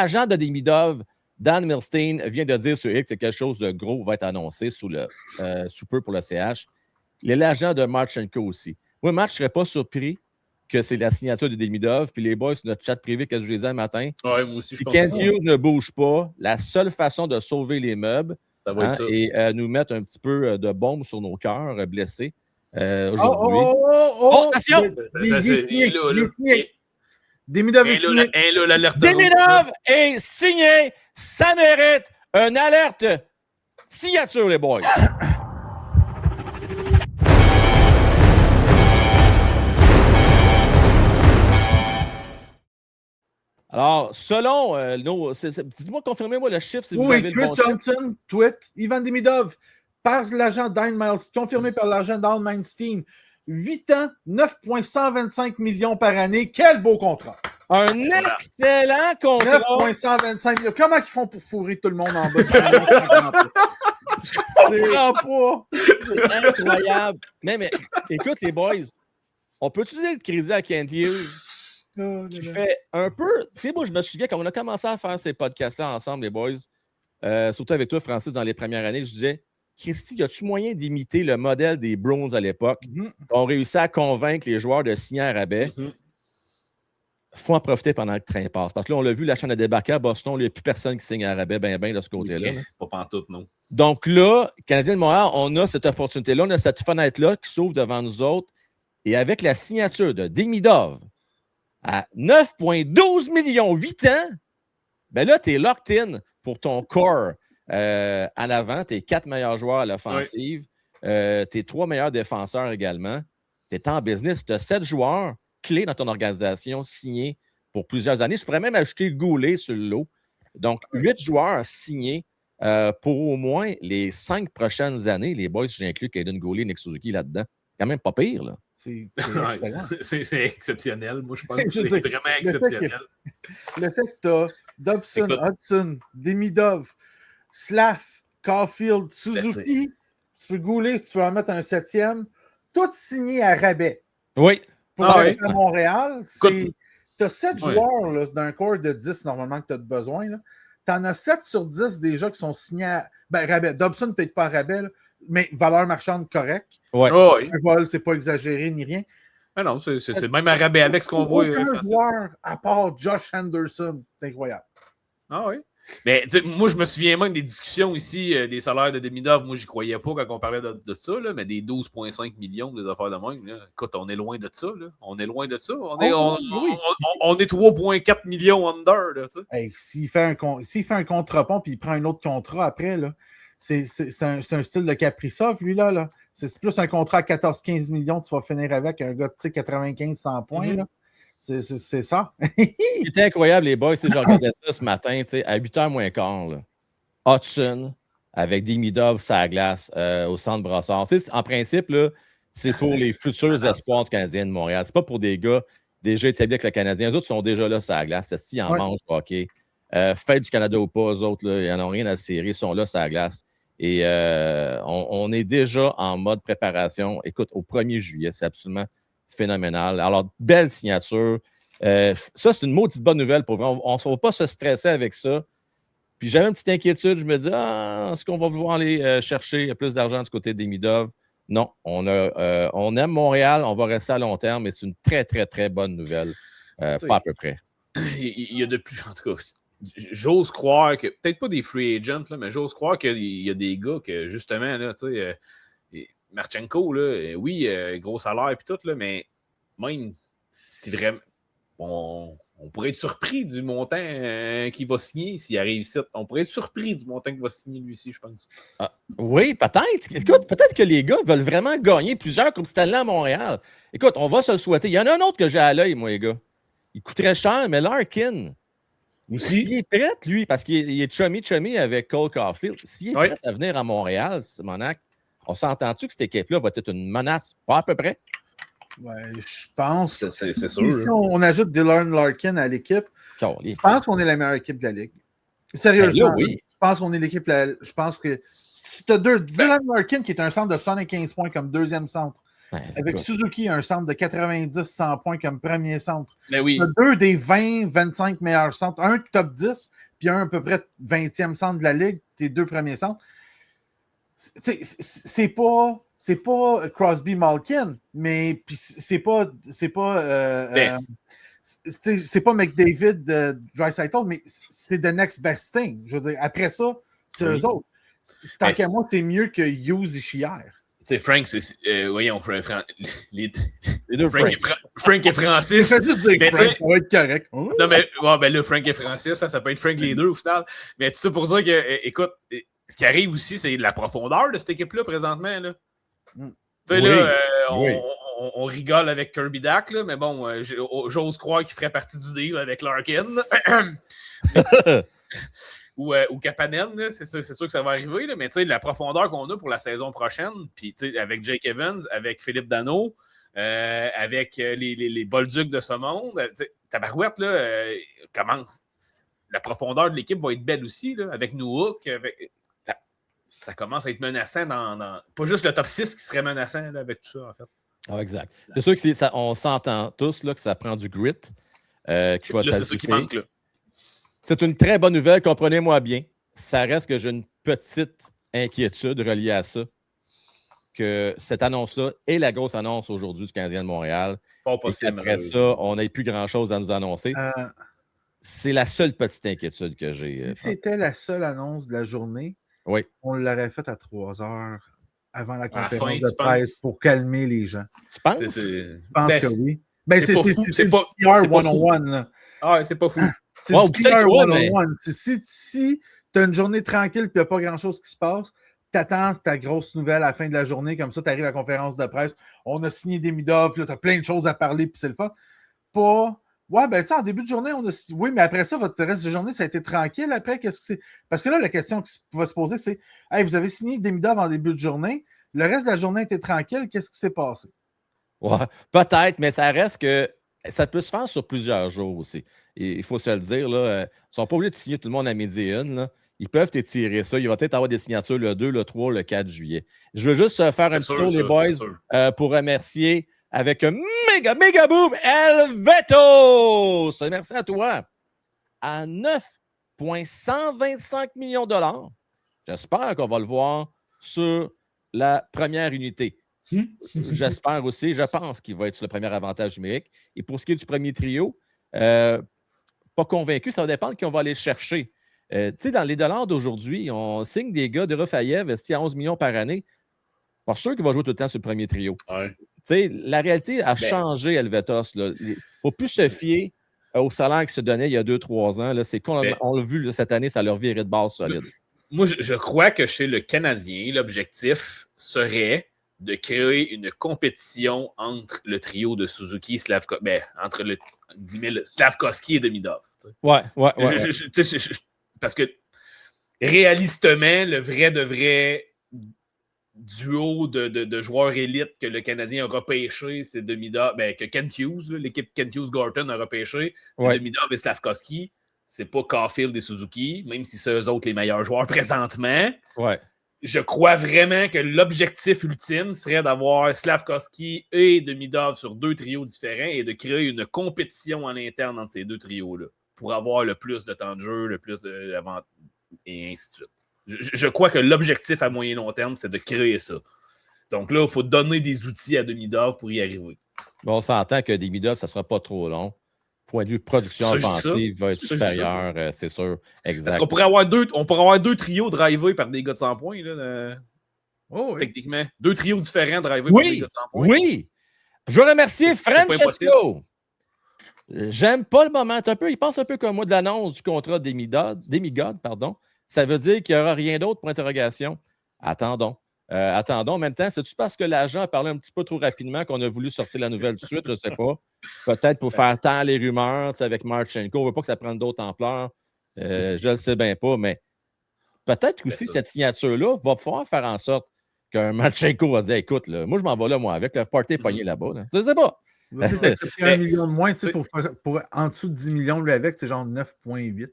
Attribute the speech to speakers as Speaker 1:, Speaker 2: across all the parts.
Speaker 1: l'agent de Demidov, Dan Milstein, vient de dire sur X que quelque chose de gros va être annoncé sous peu pour le CH. Il est l'agent de Marchenko aussi. Moi, Marc, je ne serais pas surpris que c'est la signature de Demidov, puis les boys, sur notre chat privé que je les ai un matin.
Speaker 2: Ouais, moi aussi,
Speaker 1: si Kent Hughes ne bouge pas, la seule façon de sauver les meubles,
Speaker 2: ça va être ça.
Speaker 1: Et nous mettre un petit peu de bombe sur nos cœurs blessés aujourd'hui.
Speaker 3: Attention! Demidov est signé.
Speaker 1: Demidov est signé. Ça mérite une alerte signature, les boys. Alors, selon nos... Dis-moi, confirmez-moi le chiffre si vous avez le bon
Speaker 3: Chris Johnson, tweet, Ivan Demidov, par l'agent Dan Milstein, confirmé par l'agent Dan Milstein. 8 ans, 9,125 millions par année. Quel beau contrat!
Speaker 1: Un excellent contrat!
Speaker 3: 9,125 millions. Comment ils font pour fourrer tout le monde en bas de
Speaker 1: Je comprends pas! C'est incroyable! Mais écoute, les boys, on peut utiliser le crédit à Kent Hughes qui fait un peu... Tu sais, moi, je me souviens quand on a commencé à faire ces podcasts-là ensemble, les boys, surtout avec toi, Francis, dans les premières années, je disais, Christy, y a-tu moyen d'imiter le modèle des Browns à l'époque? On réussit à convaincre les joueurs de signer à rabais. Il faut en profiter pendant que le train passe. Parce que là, on l'a vu, la chaîne a débarqué à Boston, il n'y a plus personne qui signe à rabais, ben de ce côté-là.
Speaker 2: Okay. Pas pantoute, non.
Speaker 1: Donc là, Canadien de Montréal, on a cette opportunité-là, on a cette fenêtre-là qui s'ouvre devant nous autres. Et avec la signature de Demidov à 9,12 millions 8 ans, ben là, tu es locked in pour ton core. En avant, tes 4 meilleurs joueurs à l'offensive, tes 3 meilleurs défenseurs également. Tu es en business. Tu as 7 joueurs clés dans ton organisation signés pour plusieurs années. Je pourrais même ajouter Goulet sur le lot. Donc, 8 joueurs signés pour au moins les 5 prochaines années. Les boys, j'ai inclus Kaden Goulet et Nick Suzuki là-dedans. Quand même pas pire, là.
Speaker 2: C'est exceptionnel. Moi, je pense que c'est vraiment exceptionnel.
Speaker 3: Le fait que tu as Dobson, Hudson, Demidov, Slav, Caulfield, Suzuki, tu peux Goulet si tu veux en mettre un 7e, tout signé à rabais.
Speaker 1: Oui.
Speaker 3: Pour à Montréal, tu as 7 joueurs là, d'un corps de 10 normalement que tu as besoin. Tu en as 7 sur 10 déjà qui sont signés à rabais. Dobson, peut-être pas à rabais, là, mais valeur marchande correcte.
Speaker 1: Ouais.
Speaker 3: Un vol, c'est pas exagéré ni rien.
Speaker 2: Ah non, c'est même à rabais avec ce qu'on voit.
Speaker 3: Un joueur à part Josh Anderson, c'est incroyable.
Speaker 2: Ah oui. Mais moi, je me souviens même des discussions ici, des salaires de Demidov. Moi, j'y croyais pas quand on parlait de ça, là, mais des 12,5 millions des affaires de même. Là. Écoute, on est loin de ça. Là. On est loin de ça. On est 3,4 millions under. Là,
Speaker 3: hey, s'il fait un contre-pont puis il prend un autre contrat après, là, c'est un style de Kaprizov, lui, là. C'est plus un contrat à 14-15 millions, tu vas finir avec un gars de 95-100 points. Là. C'est ça.
Speaker 1: C'était incroyable, les boys. Je regardais ça ce matin, à 8h moins quart. Là. Hudson avec Demidov sur la glace au centre Brassard. En principe, là, c'est pour les futurs espoirs du Canadien de Montréal. C'est pas pour des gars déjà établis avec le Canadien. Les autres sont déjà là sur la glace. S'ils en mangent, OK. Fête du Canada ou pas, eux autres, là, ils n'en ont rien à serrer. Ils sont là sur la glace. Et on est déjà en mode préparation. Écoute, au 1er juillet, c'est absolument phénoménal. Alors, belle signature. Ça, c'est une maudite bonne nouvelle pour vrai. On ne va pas se stresser avec ça. Puis j'avais une petite inquiétude. Je me dis, est-ce qu'on va vouloir aller chercher plus d'argent du côté des Demidov? Non. On aime Montréal. On va rester à long terme. Mais c'est une très, très, très bonne nouvelle. Pas à peu près.
Speaker 2: Il y a de plus, en tout cas, j'ose croire que, peut-être pas des free agents, là, mais j'ose croire qu'il y a des gars que, justement, là, tu sais, Marchenko, là, oui, gros salaire et tout, là, mais même si vraiment, on pourrait être surpris du montant qu'il va signer s'il arrive ici. On pourrait être surpris du montant qu'il va signer lui aussi, je pense.
Speaker 1: Oui, peut-être. Écoute, peut-être que les gars veulent vraiment gagner plusieurs comme Stanley à Montréal. Écoute, on va se le souhaiter. Il y en a un autre que j'ai à l'œil, moi, les gars. Il coûterait cher, mais Larkin, s'il est prêt, lui, parce qu'il est chummy avec Cole Caulfield, s'il est prêt à venir à Montréal, Simonac, on s'entend-tu que cette équipe-là va être une menace? Pas à peu près?
Speaker 3: Ouais, je pense.
Speaker 2: C'est sûr.
Speaker 3: Si on ajoute Dylan Larkin à l'équipe, je pense qu'on est la meilleure équipe de la Ligue. Sérieusement,
Speaker 1: là, oui.
Speaker 3: Je pense qu'on est l'équipe. Je pense que si tu as Dylan Larkin qui est un centre de 75 points comme deuxième centre, Avec Suzuki, un centre de 90-100 points comme premier centre.
Speaker 2: Ben oui.
Speaker 3: Deux des 20-25 meilleurs centres. Un top 10, puis un à peu près 20e centre de la Ligue, tes deux premiers centres. C'est pas Crosby-Malkin, mais c'est pas McDavid, Draisaitl, mais c'est the next best thing. Je veux dire, après ça, c'est eux autres. Tant qu'à moi, c'est mieux que Hughes et Chier.
Speaker 2: Tu sais, Frank, voyons, les
Speaker 1: deux
Speaker 2: Frank et Francis.
Speaker 3: Ça va être correct.
Speaker 2: Non, mais là, Frank et Francis, ça peut être Frank les deux au final. Mais tout ça pour dire que, écoute, ce qui arrive aussi, c'est la profondeur de cette équipe-là présentement. Là. Tu sais, là, on rigole avec Kirby Dack, là, mais bon, j'ose croire qu'il ferait partie du deal avec Larkin. ou Kapanen, c'est sûr que ça va arriver, là, mais tu sais, la profondeur qu'on a pour la saison prochaine, puis avec Jake Evans, avec Philippe Danault, avec les Bolduc de ce monde, tabarouette, là, commence. La profondeur de l'équipe va être belle aussi, là, avec Newhook, ça commence à être menaçant dans pas juste le top 6 qui serait menaçant là, avec tout ça, en fait.
Speaker 1: Ah, exact. C'est sûr qu'on s'entend tous là, que ça prend du grit. Qu'il faut
Speaker 2: c'est ça qui manque, là.
Speaker 1: C'est une très bonne nouvelle, comprenez-moi bien. Ça reste que j'ai une petite inquiétude reliée à ça. Que cette annonce-là est la grosse annonce aujourd'hui du Canadien de Montréal.
Speaker 2: Pas possible.
Speaker 1: Après ça, on n'a plus grand-chose à nous annoncer. C'est la seule petite inquiétude que j'ai.
Speaker 3: Si c'était la seule annonce de la journée, on l'aurait faite à 3 heures avant la conférence de presse pour calmer les gens.
Speaker 1: Tu penses?
Speaker 3: Je pense que oui. Ben,
Speaker 2: c'est pas
Speaker 3: PR 101.
Speaker 2: Ah, c'est pas fou.
Speaker 3: C'est du PR 101. Si tu as une journée tranquille et il n'y a pas grand-chose qui se passe, t'attends ta grosse nouvelle à la fin de la journée, comme ça, tu arrives à la conférence de presse, on a signé Demidov, tu as plein de choses à parler, puis c'est le fun. Pas... Ouais, ben, tu sais, en début de journée, on a... Oui, mais après ça, votre reste de journée, ça a été tranquille. Après, qu'est-ce que c'est? Parce que là, la question qui va se poser, c'est hey, vous avez signé Demidov en début de journée, le reste de la journée était tranquille, qu'est-ce qui s'est passé?
Speaker 1: Ouais, peut-être, mais ça reste que ça peut se faire sur plusieurs jours aussi. Et il faut se le dire, là, ils ne sont pas obligés de signer tout le monde à midi une. Là. Ils peuvent étirer ça. Il va peut-être avoir des signatures le 2, le 3, le 4 juillet. Je veux juste faire un petit tour, les boys, pour remercier avec un méga boom, Helvetos! Merci à toi. À 9,125 millions de dollars. J'espère qu'on va le voir sur la première unité. J'espère aussi, je pense qu'il va être sur le premier avantage numérique. Et pour ce qui est du premier trio, pas convaincu, ça va dépendre qui on va aller chercher. Tu sais, dans les dollars d'aujourd'hui, on signe des gars de Rafaïev à 11 millions par année. Pas sûr qu'il va jouer tout le temps sur le premier trio.
Speaker 2: Ouais.
Speaker 1: Tu sais, la réalité a changé, Helvetos. Il ne faut plus se fier au salaire qui se donnait il y a 2-3 ans. Là. On l'a vu là, cette année, ça leur virait de base solide.
Speaker 2: Moi, je crois que chez le Canadien, l'objectif serait de créer une compétition entre le trio de Suzuki et entre le Slavkovski et Demidov.
Speaker 1: Ouais.
Speaker 2: Parce que réalistement, le vrai duo de joueurs élites que le Canadien a repêché, c'est Demidov, que Kent Hughes, l'équipe Kent Hughes-Gorton a repêché, c'est Demidov et Slavkovski. C'est pas Caulfield et Suzuki, même si c'est eux autres les meilleurs joueurs présentement.
Speaker 1: Ouais.
Speaker 2: Je crois vraiment que l'objectif ultime serait d'avoir Slavkovski et Demidov sur 2 trios différents et de créer une compétition en interne entre ces 2 trios-là pour avoir le plus de temps de jeu, le plus d'avant et ainsi de suite. Je crois que l'objectif à moyen long terme, c'est de créer ça. Donc là, il faut donner des outils à Demidov pour y arriver.
Speaker 1: Bon, on s'entend que Demidov, ça ne sera pas trop long. Point de vue production offensive va être supérieur, c'est sûr. Exact.
Speaker 2: Parce qu'on pourrait avoir 2 trios drivés par des gars de 100 points, là, techniquement. 2 trios différents drivés par des gars de 100 points.
Speaker 1: Oui! Je veux remercier Francesco. J'aime pas le moment un peu. Il pense un peu comme moi de l'annonce du contrat Demigod. Ça veut dire qu'il n'y aura rien d'autre pour interrogation. Attendons. En même temps, c'est-tu parce que l'agent a parlé un petit peu trop rapidement qu'on a voulu sortir la nouvelle tout de suite? Je ne sais pas. Peut-être pour faire taire les rumeurs avec Marchenko. On ne veut pas que ça prenne d'autres ampleurs. Je ne le sais bien pas, mais peut-être aussi cette signature-là va pouvoir faire en sorte qu'un Marchenko va dire écoute, là, moi je m'en vais là, moi, avec le party pogné là-bas. Là. Je ne sais pas.
Speaker 3: Il va peut-être accepter 1 million de moins pour en dessous de 10 millions, lui, avec, c'est genre 9,8.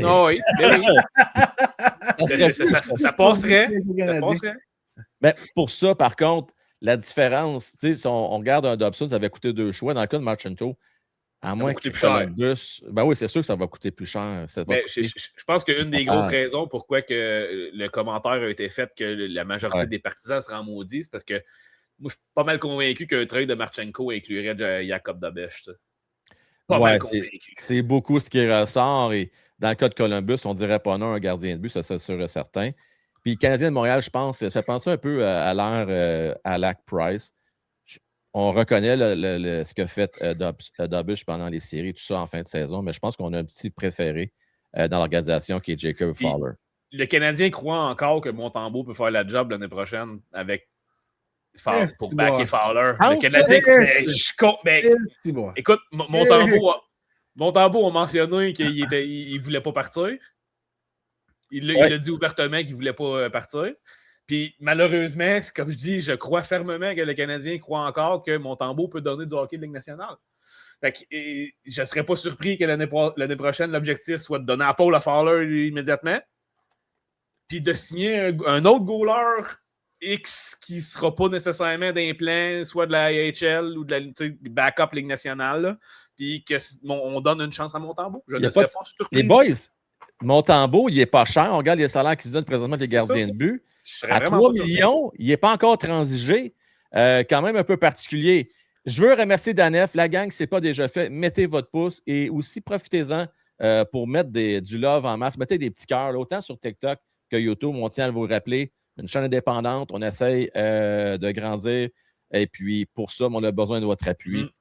Speaker 2: Oh oui, ça passerait.
Speaker 1: Mais pour ça, par contre, la différence, si on regarde un Dobson, ça avait coûté 2 choix. Dans le cas de Marchento, à moins que Columbus. Ben oui, c'est sûr que ça va coûter plus cher.
Speaker 2: Je pense qu'une des grosses raisons pourquoi que le commentaire a été fait que la majorité des partisans seraient maudits, c'est parce que moi, je suis pas mal convaincu qu'un trade de Marchenko inclurait Jacob Dabesh. Pas mal convaincu.
Speaker 1: C'est beaucoup ce qui ressort. Et dans le cas de Columbus, on dirait pas non un gardien de but, ça c'est sûr et certain. Puis le Canadien de Montréal, je pense, ça pensait un peu à l'ère à Lac Price. On reconnaît ce qu'a fait Dabush pendant les séries, tout ça en fin de saison, mais je pense qu'on a un petit préféré dans l'organisation qui est Jacob Fowler.
Speaker 2: Le Canadien croit encore que Montembeault peut faire la job l'année prochaine avec pour backer Fowler. Le Canadien, écoute, Montembeault a mentionné qu'il ne voulait pas partir. Il a dit ouvertement qu'il ne voulait pas partir. Puis malheureusement, comme je dis, je crois fermement que le Canadien croit encore que Montembeault peut donner du hockey de Ligue nationale. Fait que, je ne serais pas surpris que l'année prochaine, l'objectif soit de donner à Paul à Fowler immédiatement. Puis de signer un autre goaler X qui ne sera pas nécessairement d'un plan, soit de la AHL ou de la backup Ligue nationale. Puis qu'on donne une chance à Montembeault. Je ne serais pas surpris.
Speaker 1: Les boys, Montembeault, il n'est pas cher. On regarde les salaires qu'ils se donnent présentement des gardiens de but. À 3 millions, il n'est pas encore transigé. Quand même un peu particulier. Je veux remercier Danef. La gang, ce n'est pas déjà fait. Mettez votre pouce et aussi profitez-en pour mettre du love en masse. Mettez des petits cœurs, là, autant sur TikTok que YouTube. On tient à vous rappeler. Une chaîne indépendante. On essaye de grandir. Et puis, pour ça, on a besoin de votre appui.